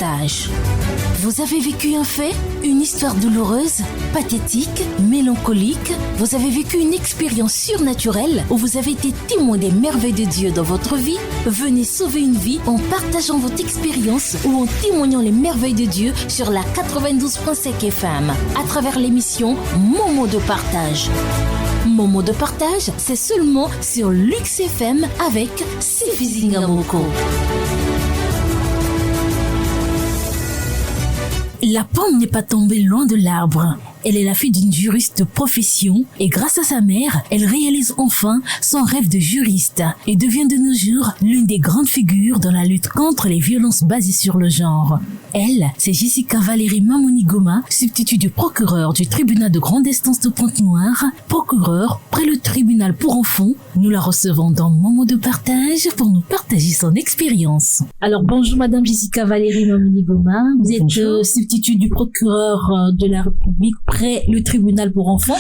partage. Vous avez vécu un fait, une histoire douloureuse, pathétique, mélancolique? Vous avez vécu une expérience surnaturelle où vous avez été témoin des merveilles de Dieu dans votre vie? Venez sauver une vie en partageant votre expérience ou en témoignant les merveilles de Dieu sur la 92.5 FM à travers l'émission Moments de partage. Moments de partage, c'est seulement sur Lux FM avec Sylvie Zingamoko. La pomme n'est pas tombée loin de l'arbre. Elle est la fille d'une juriste de profession et grâce à sa mère, elle réalise enfin son rêve de juriste et devient de nos jours l'une des grandes figures dans la lutte contre les violences basées sur le genre. Elle, c'est Jessica Valérie Mamoni-Goma, substitut du procureur du tribunal de grande instance de Pointe-Noire, procureur près le tribunal pour enfants. Nous la recevons dans Moments de partage pour nous partager son expérience. Alors bonjour Madame Jessica Valérie Mamoni-Goma, vous êtes substitut du procureur de la République près le tribunal pour enfants.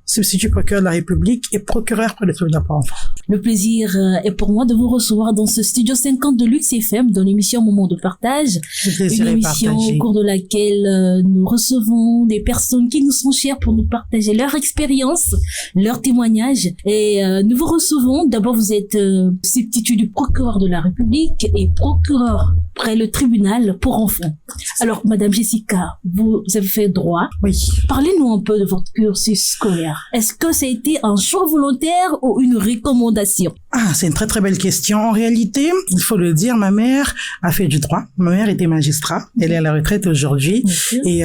Substitut procureur de la République et procureur près le tribunal pour enfants. Le plaisir est pour moi de vous recevoir dans ce studio 50 de Lux FM dans l'émission Moments de partage. Une émission au cours de laquelle nous recevons des personnes qui nous sont chères pour nous partager leur expérience, leurs témoignages. Et nous vous recevons. D'abord, vous êtes substitut du procureur de la République et procureur près le tribunal pour enfants. Alors, Madame Jessica, vous avez fait droit. Oui. Parlez-nous un peu de votre cursus scolaire. Est-ce que ça a été un choix volontaire ou une recommandation? Ah, c'est une très très belle question. En réalité, il faut le dire, ma mère a fait du droit. Ma mère était magistrat. Elle est à la retraite aujourd'hui. Et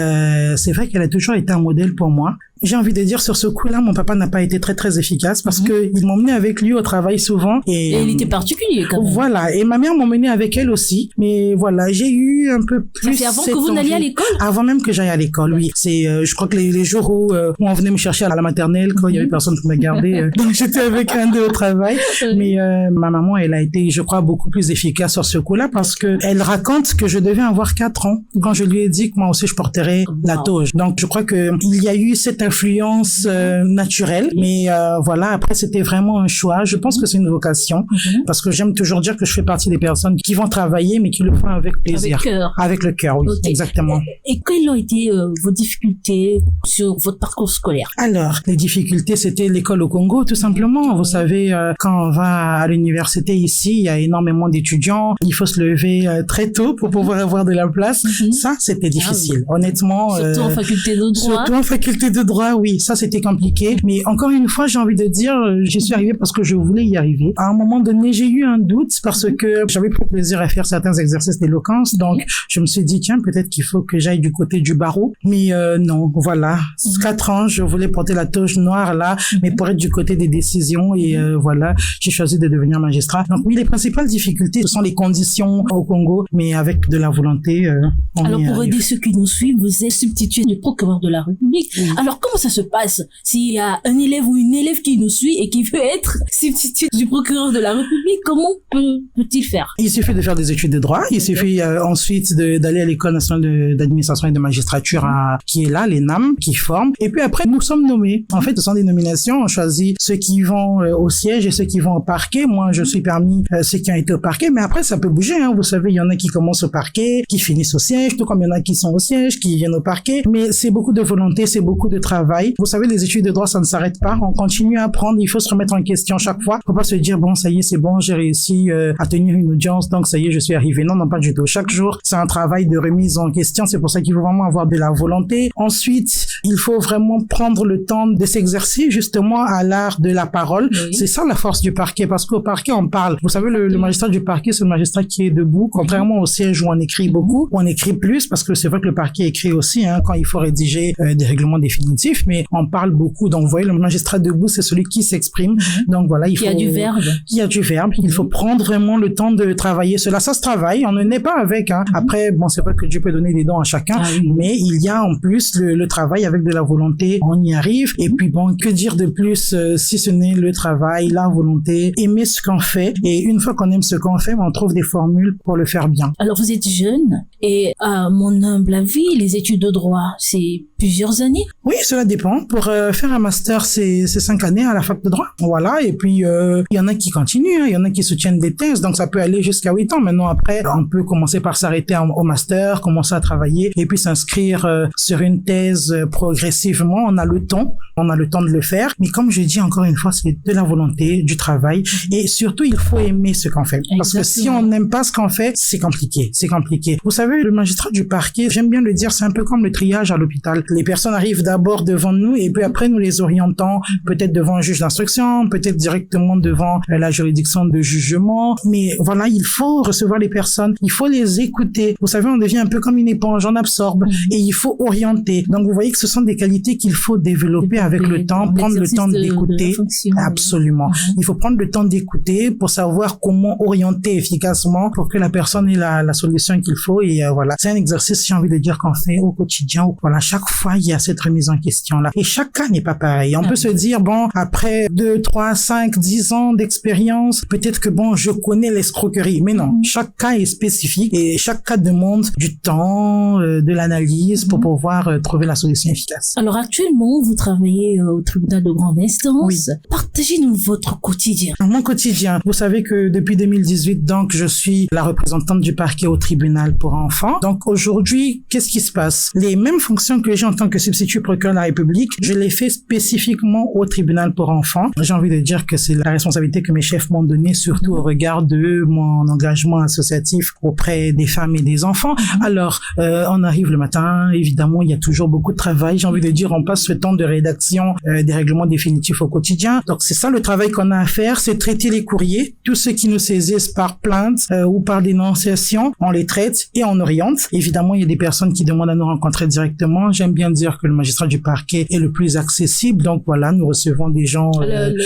c'est vrai qu'elle a toujours été un modèle pour moi. J'ai envie de dire, sur ce coup-là, mon papa n'a pas été très très efficace parce que il m'emmenait avec lui au travail souvent. Et il était particulier quand même. Voilà. Et ma mère m'emmenait avec elle aussi. Mais voilà, j'ai eu un peu plus. C'est avant que vous n'alliez à l'école? Avant même que j'aille à l'école, oui. C'est, je crois que les jours où on venait me chercher à la maternelle, quand il y avait personne pour me garder, donc j'étais avec un d'eux au travail. Mais ma maman, elle a été, je crois, beaucoup plus efficace sur ce coup-là parce que elle raconte que je devais avoir 4 ans quand je lui ai dit que moi aussi je porterais la toge. Donc je crois que il y a eu cette influence naturelle, mais voilà, après c'était vraiment un choix. Je pense que c'est une vocation parce que j'aime toujours dire que je fais partie des personnes qui vont travailler mais qui le font avec plaisir. Avec le cœur, oui, exactement. Et quelles ont été vos difficultés sur votre parcours scolaire? Alors, les difficultés, c'était l'école au Congo, tout simplement. Vous savez, quand on va à l'université ici, il y a énormément d'étudiants. Il faut se lever très tôt pour pouvoir avoir de la place. Ça, c'était difficile. Honnêtement. Surtout en faculté de droit. Surtout en faculté de droit, oui. Ça, c'était compliqué. Mais encore une fois, j'ai envie de dire, j'y suis arrivée parce que je voulais y arriver. À un moment donné, j'ai eu un doute parce que j'avais pris plaisir à faire certains exercices d'éloquence. Donc, je me suis dit, tiens, peut-être qu'il faut que j'aille du côté du barreau. Mais non, voilà. 4 ans, je voulais porter la toge noire là, mais pour être du côté des décisions. Et voilà, j'ai choisi de devenir magistrat. Donc oui, les principales difficultés, ce sont les conditions au Congo, mais avec de la volonté, on Alors, y pour arrive. aider ceux qui nous suivent, vous êtes substitut du procureur de la République. Alors, comment ça se passe s'il y a un élève ou une élève qui nous suit et qui veut être substitut du procureur de la République? Comment peut-il faire? Il suffit de faire des études de droit. Il suffit ensuite d'aller à l'école nationale d'administration et de magistrature qui est là, l'ENAM, qui forme. Et puis après, nous sommes nommés. En fait, ce sont des nominations. On choisit ceux qui vont au siège et ceux qui vont au parquet. Moi, je suis parmi ceux qui ont été au parquet. Mais après, ça peut bouger. Hein. Vous savez, il y en a qui commencent au parquet, qui finissent au siège, tout comme il y en a qui sont au siège, qui viennent au parquet. Mais c'est beaucoup de volonté, c'est beaucoup de travail. Vous savez, les études de droit, ça ne s'arrête pas. On continue à apprendre. Il faut se remettre en question chaque fois. Faut pas se dire, bon, ça y est, c'est bon, j'ai réussi à tenir une audience, donc ça y est, je suis arrivé. Non, non, pas du tout. Chaque jour, c'est un travail de remise en question. C'est pour ça qu'il faut vraiment avoir de la volonté. Ensuite, il faut vraiment prendre le temps de s'exercer justement à l'art de la parole. Oui. C'est ça la force du parquet, parce qu'au parquet, on parle. Vous savez, le magistrat du parquet, c'est le magistrat qui est debout, contrairement au siège où on écrit beaucoup, où on écrit plus, parce que c'est vrai que le parquet écrit aussi, hein, quand il faut rédiger des règlements définitifs, mais on parle beaucoup. Donc, vous voyez, le magistrat debout, c'est celui qui s'exprime. Donc, voilà, il faut... Qui a du verbe. Qui a du verbe. Il faut prendre vraiment le temps de travailler cela. Ça se travaille. On ne naît pas avec, hein. Après, bon, c'est vrai que Dieu peut donner des dons à chacun, mais il y a en plus le travail avec de la volonté. On y arrive. Et puis, bon, que dire de plus si ce n'est le travail, la volonté c'est aimer ce qu'on fait. Et une fois qu'on aime ce qu'on fait, on trouve des formules pour le faire bien. Alors vous êtes jeune et à mon humble avis, les études de droit, c'est plusieurs années? Oui, cela dépend. Pour faire un master, c'est 5 années à la fac de droit. Voilà. Et puis, il y en a qui continuent, hein. Il y en a qui soutiennent des thèses. Donc, ça peut aller jusqu'à 8 ans. Maintenant, après, on peut commencer par s'arrêter au master, commencer à travailler et puis s'inscrire sur une thèse progressivement. On a le temps. On a le temps de le faire. Mais comme je dis encore une fois, c'est de la volonté, du travail. Et surtout, il faut aimer ce qu'on fait. Parce que si on n'aime pas ce qu'on fait, c'est compliqué. C'est compliqué. Vous savez, le magistrat du parquet, j'aime bien le dire, c'est un peu comme le triage à l'hôpital. Les personnes arrivent d'abord devant nous et puis après nous les orientons peut-être devant un juge d'instruction, peut-être directement devant la juridiction de jugement. Mais voilà, il faut recevoir les personnes, il faut les écouter. Vous savez, on devient un peu comme une éponge, on absorbe et il faut orienter. Donc vous voyez que ce sont des qualités qu'il faut développer avec le temps, prendre le temps d'écouter. Absolument. Il faut prendre le temps d'écouter pour savoir comment orienter efficacement pour que la personne ait la solution qu'il faut. Et voilà, c'est un exercice, j'ai envie de dire, qu'on fait au quotidien. Voilà, chaque fois, il y a cette remise en question-là. Et chaque cas n'est pas pareil. On peut se dire, bon, après 2, 3, 5, 10 ans d'expérience, peut-être que bon, je connais l'escroquerie. Mais non, chaque cas est spécifique et chaque cas demande du temps, de l'analyse pour pouvoir trouver la solution efficace. Alors actuellement, vous travaillez au tribunal de grande instance. Oui. Partagez-nous votre quotidien. Mon quotidien. Vous savez que depuis 2018, donc, je suis la représentante du parquet au tribunal pour enfants. Donc, aujourd'hui, qu'est-ce qui se passe? Les mêmes fonctions que j'ai en tant que substitut procureur de la République, je les fais spécifiquement au tribunal pour enfants. J'ai envie de dire que c'est la responsabilité que mes chefs m'ont donnée, surtout au regard de mon engagement associatif auprès des femmes et des enfants. Alors, on arrive le matin, évidemment, il y a toujours beaucoup de travail. J'ai envie de dire, on passe ce temps de rédaction des règlements définitifs au quotidien. Donc, c'est ça le travail qu'on a à faire, c'est traiter les courriers. Tous ceux qui nous saisissent par plainte ou par dénonciation, on les traite et on oriente. Évidemment, il y a des personnes qui demandent à nous rencontrer directement. J'aime bien dire que le magistrat du parquet est le plus accessible. Donc voilà, nous recevons des gens...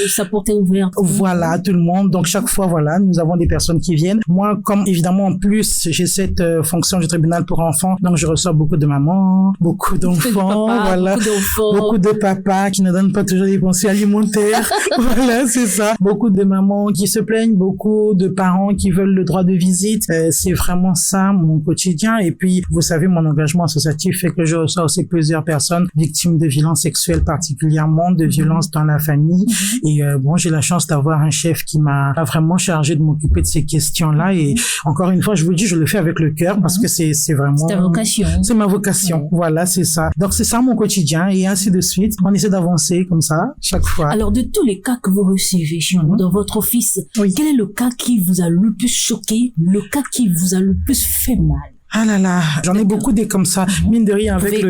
sa porte est ouverte. Voilà, tout le monde. Donc chaque fois, voilà, nous avons des personnes qui viennent. Moi, comme évidemment, en plus, j'ai cette fonction du tribunal pour enfants, donc je reçois beaucoup de mamans, beaucoup d'enfants, voilà, beaucoup de papas qui ne donnent pas toujours des pensées alimentaires. Voilà, c'est ça. Beaucoup de mamans qui se plaignent, beaucoup de parents qui veulent le droit de visite. C'est vraiment ça, mon quotidien. Et puis, vous savez, mon engagement associatif fait que je reçois aussi plusieurs personnes victimes de violences sexuelles, particulièrement de violences dans la famille. Et bon, j'ai la chance d'avoir un chef qui m'a vraiment chargé de m'occuper de ces questions-là. Et encore une fois, je vous dis, je le fais avec le cœur parce que c'est vraiment... C'est ta vocation. C'est ma vocation. Voilà, c'est ça. Donc, c'est ça mon quotidien et ainsi de suite. On essaie d'avancer comme ça, chaque fois. Alors, de tous les cas que vous recevez chez vous, dans votre office, quel est le cas qui vous a le plus choqué, le cas qui vous a le plus fait mal? Ah là là, j'en ai beaucoup des comme ça. Mine de rien, avec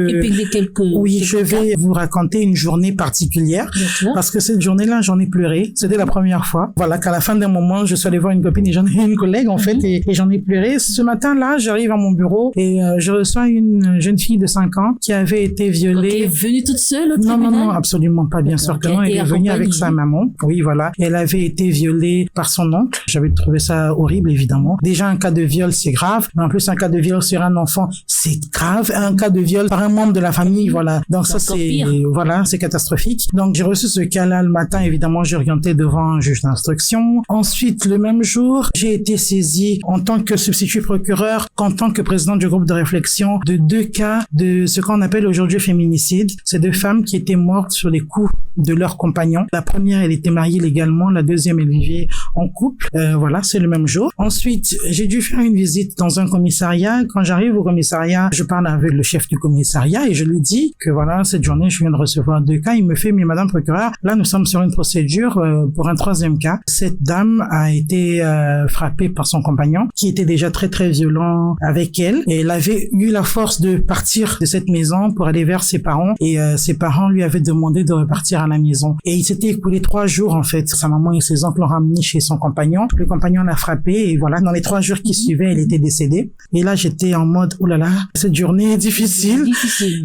Oui, je vais vous raconter une journée particulière. Parce que cette journée-là, j'en ai pleuré. C'était la première fois. Voilà, qu'à la fin d'un moment, je suis allé voir une copine et j'en ai une collègue, en fait, et j'en ai pleuré. Ce matin-là, j'arrive à mon bureau et je reçois une jeune fille de 5 ans qui avait été violée. Elle est venue toute seule au tribunal? Non, absolument pas, bien sûr que non. Elle est venue avec sa maman. Oui, voilà. Elle avait été violée par son oncle. J'avais trouvé ça horrible, évidemment. Déjà, un cas de viol, c'est grave. Mais en plus, un cas de viol sur un enfant, c'est grave. Un cas de viol par un membre de la famille, voilà. Donc ça, c'est catastrophique. Donc j'ai reçu ce cas-là le matin. Évidemment, j'ai orienté devant un juge d'instruction. Ensuite, le même jour, j'ai été saisie en tant que substitut procureur, qu'en tant que président du groupe de réflexion de 2 cas de ce qu'on appelle aujourd'hui féminicide. C'est 2 femmes qui étaient mortes sur les coups de leurs compagnons. La première, elle était mariée légalement. La deuxième, elle vivait en couple. Voilà, c'est le même jour. Ensuite, j'ai dû faire une visite dans un commissariat. Quand j'arrive au commissariat, je parle avec le chef du commissariat et je lui dis que voilà, cette journée, je viens de recevoir 2 cas. Il me fait, mais madame procureure, là, nous sommes sur une procédure pour un 3e cas. Cette dame a été frappée par son compagnon qui était déjà très, très violent avec elle. Et elle avait eu la force de partir de cette maison pour aller vers ses parents et ses parents lui avaient demandé de repartir à la maison. Et il s'était écoulé 3 jours, en fait. Sa maman et ses oncles l'ont ramené chez son compagnon. Le compagnon l'a frappée et voilà, dans les 3 jours qui suivaient, elle était décédée. Et là, j'étais en mode, oh là là, cette journée est difficile.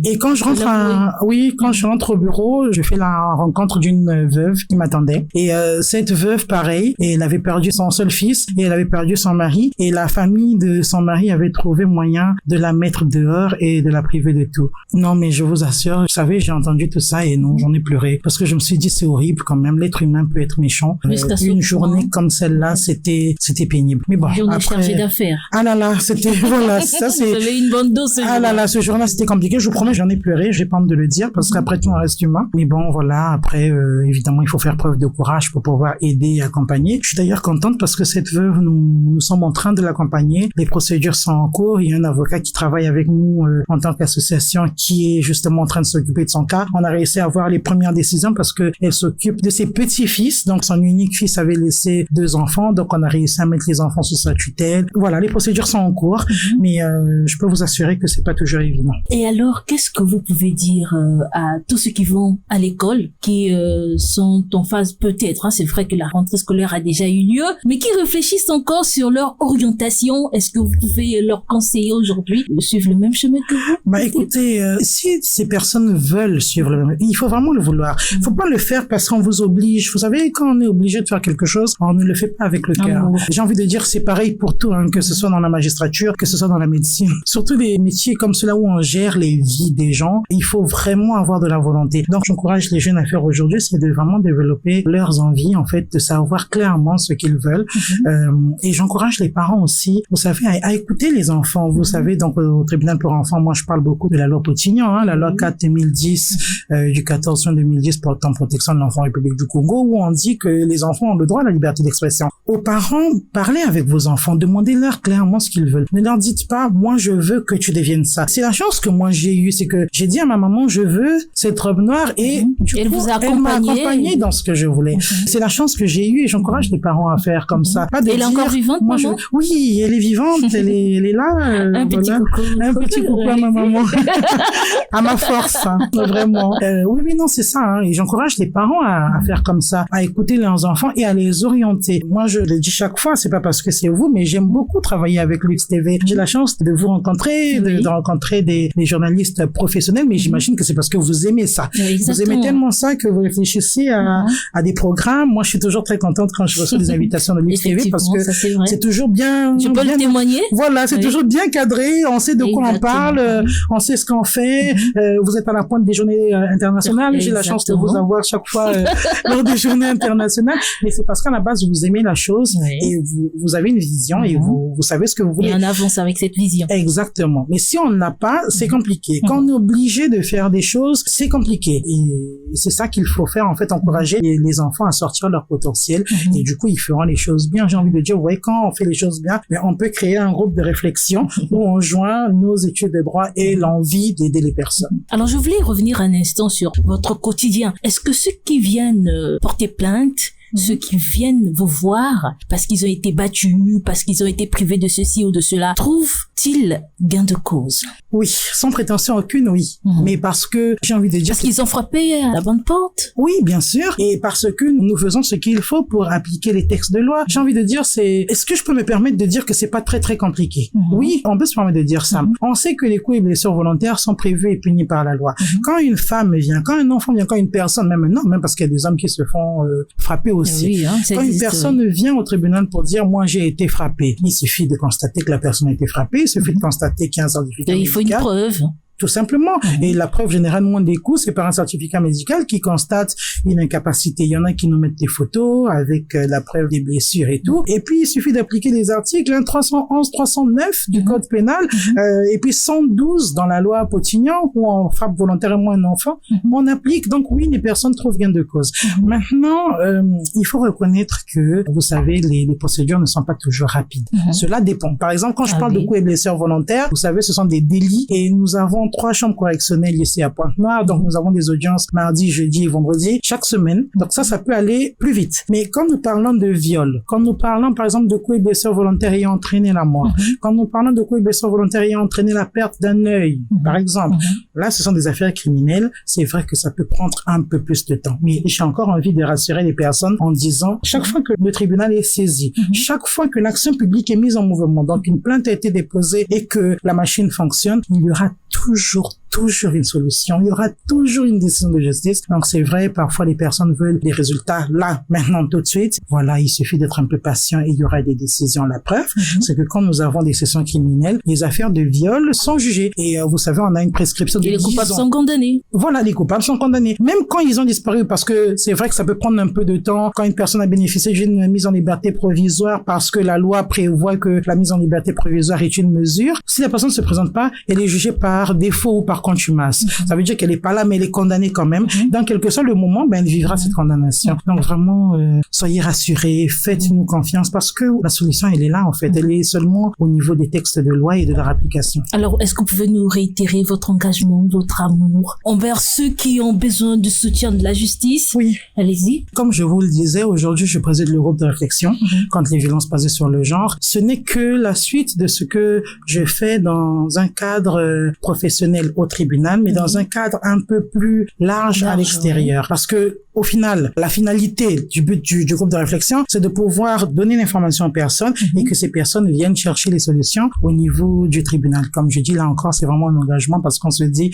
Et quand je rentre quand je rentre au bureau, je fais la rencontre d'une veuve qui m'attendait. Et cette veuve, pareil, elle avait perdu son seul fils et elle avait perdu son mari. Et la famille de son mari avait trouvé moyen de la mettre dehors et de la priver de tout. Non, mais je vous assure, vous savez, j'ai entendu tout ça et non, j'en ai pleuré. Parce que je me suis dit, c'est horrible quand même, l'être humain peut être méchant. Une journée comme celle-là, c'était pénible. Mais bon, journée chargée d'affaires. Ah là là, c'était, voilà, ça c'est... Vous avez une bonne dose. Ah là là, ce jour-là, c'était compliqué. Je vous promets, j'en ai pleuré. J'ai pas honte de le dire parce qu'après tout, on reste humain. Mais bon, voilà, après, évidemment, il faut faire preuve de courage pour pouvoir aider et accompagner. Je suis d'ailleurs contente parce que cette veuve, nous sommes en train de l'accompagner. Les procédures sont en cours. Il y a un avocat qui travaille avec nous en tant qu'association qui est justement en train de s'occuper de son cas. On a réussi à avoir les premières décisions parce que elle s'occupe de ses petits-fils. Donc, son unique fils avait laissé 2 enfants. Donc, on a réussi à mettre les enfants sous sa tutelle. Voilà, les procédures sont en cours. Mais je peux vous assurer que c'est pas toujours évident. Et alors, qu'est-ce que vous pouvez dire à tous ceux qui vont à l'école, qui sont en phase peut-être, c'est vrai que la rentrée scolaire a déjà eu lieu, mais qui réfléchissent encore sur leur orientation? Est-ce que vous pouvez leur conseiller aujourd'hui de suivre le même chemin que vous? Bah écoutez, si ces personnes veulent suivre le même, il faut vraiment le vouloir. Il faut pas le faire parce qu'on vous oblige. Vous savez, quand on est obligé de faire quelque chose, on ne le fait pas avec le cœur. J'ai envie de dire, c'est pareil pour tout, que ce soit dans la magistrature, que ce soit dans la médecine. Surtout des métiers comme ceux-là où on gère les vies des gens, il faut vraiment avoir de la volonté. Donc, j'encourage les jeunes à faire aujourd'hui, c'est de vraiment développer leurs envies, en fait, de savoir clairement ce qu'ils veulent. Et j'encourage les parents aussi, vous savez, à écouter les enfants. Vous savez, donc, au tribunal pour enfants, moi, je parle beaucoup de la loi Potignan, la loi 4/2010, du 14 juin 2010 portant protection de l'enfant en République du Congo, où on dit que les enfants ont le droit à la liberté d'expression. Aux parents, parlez avec vos enfants, demandez-leur clairement ce qu'ils veulent. Ne leur dites pas, moi, je veux que tu deviennes ça. C'est la chance que moi j'ai eue, c'est que j'ai dit à ma maman, je veux cette robe noire et du coup, elle m'a accompagnée dans ce que je voulais. C'est la chance que j'ai eue et j'encourage les parents à faire comme ça. Pas de elle est encore vivante, moi, maman? Oui, elle est vivante, elle est là. Un petit coucou. Un petit coucou à ma maman. À ma force, vraiment. Oui, non, c'est ça. Et j'encourage les parents à faire comme ça, à écouter leurs enfants et à les orienter. Moi, je le dis chaque fois, c'est pas parce que c'est vous, mais j'aime beaucoup travailler avec Lux TV. J'ai la chance de vous rencontrer, de rencontrer des journalistes professionnels, mais j'imagine que c'est parce que vous aimez ça. Exactement. Vous aimez tellement ça que vous réfléchissez à des programmes. Moi, je suis toujours très contente quand je reçois des invitations de Lux TV parce que c'est toujours bien... Tu peux le témoigner? Voilà, c'est toujours bien cadré. On sait de quoi on parle, on sait ce qu'on fait. Vous êtes à la pointe des journées internationales. J'ai la chance de vous avoir chaque fois lors des journées internationales. Mais c'est parce qu'à la base, vous aimez la chose et vous avez une vision et vous savez ce que vous voulez. Et on avance avec cette vision. Exactement. Mais si on n'a pas, c'est compliqué. Quand on est obligé de faire des choses, c'est compliqué. Et c'est ça qu'il faut faire, en fait, encourager les enfants à sortir leur potentiel. Et du coup, ils feront les choses bien. J'ai envie de dire, vous voyez, quand on fait les choses bien, on peut créer un groupe de réflexion où on joint nos études de droit et l'envie d'aider les personnes. Alors, je voulais revenir un instant sur votre quotidien. Est-ce que ceux qui viennent porter plainte, ceux qui viennent vous voir parce qu'ils ont été battus, parce qu'ils ont été privés de ceci ou de cela, trouvent-ils gain de cause? Oui, sans prétention aucune, oui. Mais parce que j'ai envie de dire... Parce qu'ils ont frappé à la bonne porte? Oui, bien sûr. Et parce que nous faisons ce qu'il faut pour appliquer les textes de loi. J'ai envie de dire, est-ce que je peux me permettre de dire que c'est pas très très compliqué? Oui, on peut se permettre de dire ça. On sait que les coups et blessures volontaires sont prévus et punis par la loi. Quand une femme vient, quand un enfant vient, quand une personne, même parce qu'il y a des hommes qui se font frapper aussi. Oui, quand une personne vient au tribunal pour dire, moi j'ai été frappé, il suffit de constater que la personne a été frappée, il suffit de constater qu'il y a un certificat médical. Il faut une preuve. Tout simplement. Et la preuve généralement des coups, c'est par un certificat médical qui constate une incapacité. Il y en a qui nous mettent des photos avec la preuve des blessures et tout. Et puis, il suffit d'appliquer les articles 311, 309 du Code pénal et puis 112 dans la loi Potignan où on frappe volontairement un enfant. On applique. Donc oui, les personnes trouvent gain de cause. Maintenant, il faut reconnaître que, vous savez, les procédures ne sont pas toujours rapides. Cela dépend. Par exemple, quand je parle de coups et blessures volontaires, vous savez, ce sont des délits et nous avons 3 chambres correctionnelles ici à Pointe-Noire. Donc, nous avons des audiences mardi, jeudi et vendredi chaque semaine. Donc, ça peut aller plus vite. Mais quand nous parlons de viol, quand nous parlons, par exemple, de coups et blessures volontaires ayant entraîné la mort, quand nous parlons de coups et blessures volontaires ayant entraîné la perte d'un œil, par exemple, là, ce sont des affaires criminelles. C'est vrai que ça peut prendre un peu plus de temps. Mais j'ai encore envie de rassurer les personnes en disant, chaque fois que le tribunal est saisi, chaque fois que l'action publique est mise en mouvement, donc une plainte a été déposée et que la machine fonctionne, il y aura toujours une solution. Il y aura toujours une décision de justice. Donc, c'est vrai, parfois, les personnes veulent des résultats là, maintenant, tout de suite. Voilà, il suffit d'être un peu patient et il y aura des décisions. La preuve, c'est que quand nous avons des sessions criminelles, les affaires de viol sont jugées. Et vous savez, on a une prescription de 10 ans. Et les coupables sont condamnés. Voilà, les coupables sont condamnés. Même quand ils ont disparu, parce que c'est vrai que ça peut prendre un peu de temps. Quand une personne a bénéficié d'une mise en liberté provisoire, parce que la loi prévoit que la mise en liberté provisoire est une mesure, si la personne ne se présente pas, elle est jugée par défaut ou par contumace. Ça veut dire qu'elle est pas là, mais elle est condamnée quand même. Dans quel que soit le moment, elle vivra cette condamnation. Donc vraiment, soyez rassurés, faites-nous confiance parce que la solution, elle est là en fait. Elle est seulement au niveau des textes de loi et de leur application. Alors, est-ce que vous pouvez nous réitérer votre engagement, votre amour envers ceux qui ont besoin du soutien de la justice? Oui. Allez-y. Comme je vous le disais, aujourd'hui, je préside le groupe de réflexion contre les violences basées sur le genre. Ce n'est que la suite de ce que je fais dans un cadre professionnel au tribunal, mais dans un cadre un peu plus large à l'extérieur. Parce que, au final, la finalité du but du groupe de réflexion, c'est de pouvoir donner l'information aux personnes et que ces personnes viennent chercher les solutions au niveau du tribunal. Comme je dis, là encore, c'est vraiment un engagement parce qu'on se dit,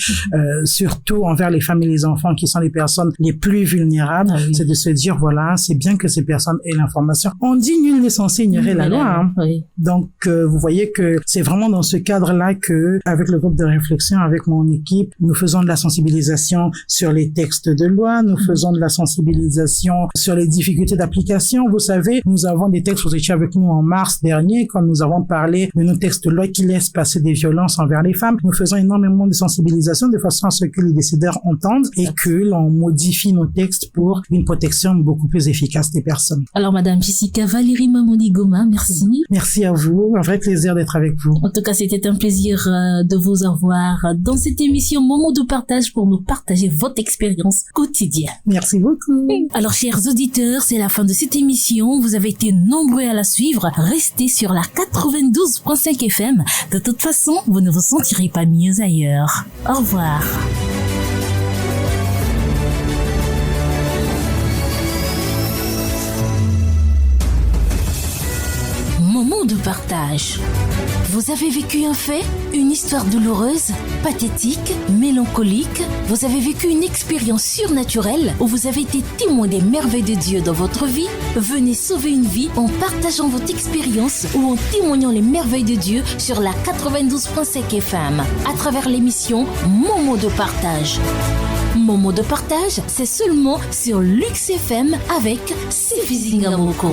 surtout envers les femmes et les enfants qui sont les personnes les plus vulnérables, c'est de se dire, voilà, c'est bien que ces personnes aient l'information. On dit nul n'est censé ignorer la loi. Hein. Donc, vous voyez que c'est vraiment dans ce cadre-là que, avec le groupe de réflexion, avec mon équipe, nous faisons de la sensibilisation sur les textes de loi, nous faisons de la sensibilisation sur les difficultés d'application. Vous savez, nous avons des textes, vous étiez avec nous en mars dernier, quand nous avons parlé de nos textes de loi qui laissent passer des violences envers les femmes. Nous faisons énormément de sensibilisation de façon à ce que les décideurs entendent et que l'on modifie nos textes pour une protection beaucoup plus efficace des personnes. Alors, Madame Jessica Valérie Mamoni-Goma, merci. Merci à vous. Un vrai plaisir d'être avec vous. En tout cas, c'était un plaisir de vous avoir dans cette émission Moment de partage pour nous partager votre expérience quotidienne. Merci beaucoup. Alors, chers auditeurs, c'est la fin de cette émission. Vous avez été nombreux à la suivre. Restez sur la 92.5 FM. De toute façon, vous ne vous sentirez pas mieux ailleurs. Au revoir. Moment de partage. Vous avez vécu un fait, une histoire douloureuse, pathétique, mélancolique. Vous avez vécu une expérience surnaturelle où vous avez été témoin des merveilles de Dieu dans votre vie. Venez sauver une vie en partageant votre expérience ou en témoignant les merveilles de Dieu sur la 92.5 FM à travers l'émission Moment de partage. Moment de partage, c'est seulement sur Lux FM avec Sylvie Zingamoko.